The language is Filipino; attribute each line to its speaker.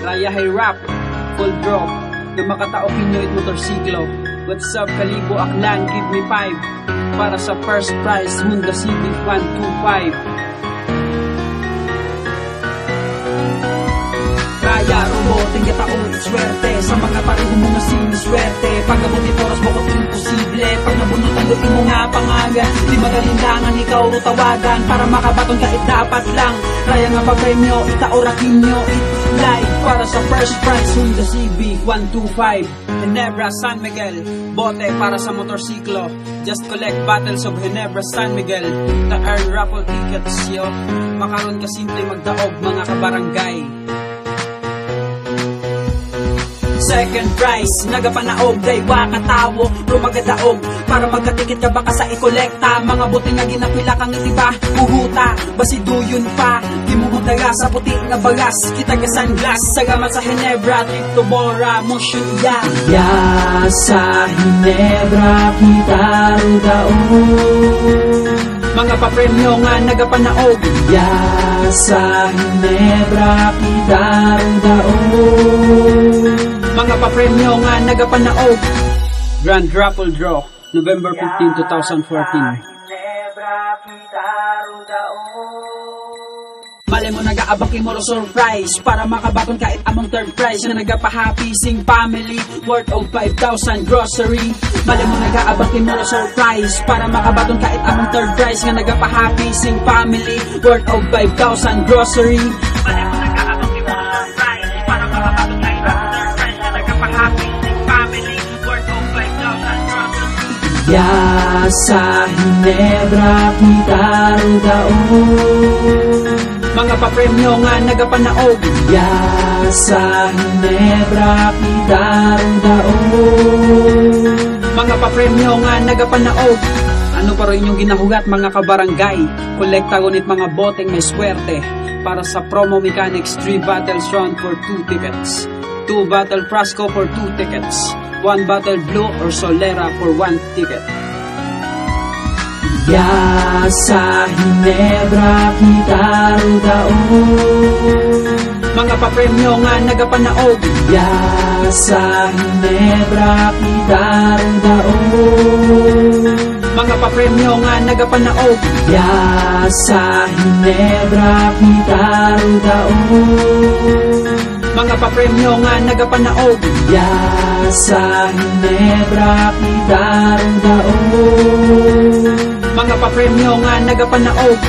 Speaker 1: Raya hay rap, full drop, na makatao Pinoy motorsiklo. What's up Kalibo Aklan, give me 5 para sa first prize, Honda Civic 125. Raya, rumoting kataon, swerte sa mga pareho mo na siniswerte. Pagkabuti oras mo kung imposible, pag nabunutan lutin mo nga pangagan. Di magalindangan, ikaw tawagan para makabaton ka, dapat lang. Raya nga pa-premyo, itaorakin nyo, it-fly para sa first prize, Honda Civic 125. Ginebra, San Miguel, bote para sa motorsiklo. Just collect bottles of Ginebra, San Miguel. The earn raffle tickets, yo. Makaroon ka simple magdaog, mga kabarangay. Second prize, nagapanaog, day wakatawo, rumagadaog, para magkatikit ka baka sa ikolekta. Mga buti nga ginapila kang itiba, puhuta, basiduyon pa, di mo magdaga sa puti nga bagas. Kita ka sunglass, sagamat sa Ginebra, trip to Bora, motion ya. Ya sa Ginebra, kita rudaog, mga papremyo nga nagapanaog. Ya sa Ginebra, kita rudaog, mga papremyo nga nagapanaog. Grand Raffle Draw, November 15, 2014. Mali mo nag-aabang kimoro surprise para makabaton kahit among third prize na nagapa-happy sing family worth of 5,000 grocery. Mali mo nag-aabang kimoro surprise para makabaton kahit among third prize na nagapa-happy sing family worth of 5,000 grocery. Mali mo nag-aabang kimoro surprise para makabaton kahit among third prize na nagapa-happy sing family worth of 5,000 grocery. Ya sa Ginebra kita rudaog, mga papremyo nga nagapanaog. Ya sa Ginebra kita rudaog, mga papremyo nga nagapanaog. Ano pa rin yung ginahugat mga kabarangay? Kolekta gunit mga boteng may swerte para sa Promo Mechanics 3 Battles Round for 2 tickets, 2 Battle Frasco for 2 tickets, 1 Battle Blue or Solera for 1 ticket. Ya sa Ginebra kita rudaog, mga papremyo nga nagapanaog. Ya sa Ginebra kita rudaog, mga papremyo nga nagapanaog. Ya sa Ginebra kita rudaog, mga papremyo nga nagapanaog. Ya sa Ginebra kita rudaog, mga papremyo nga nagapanaog.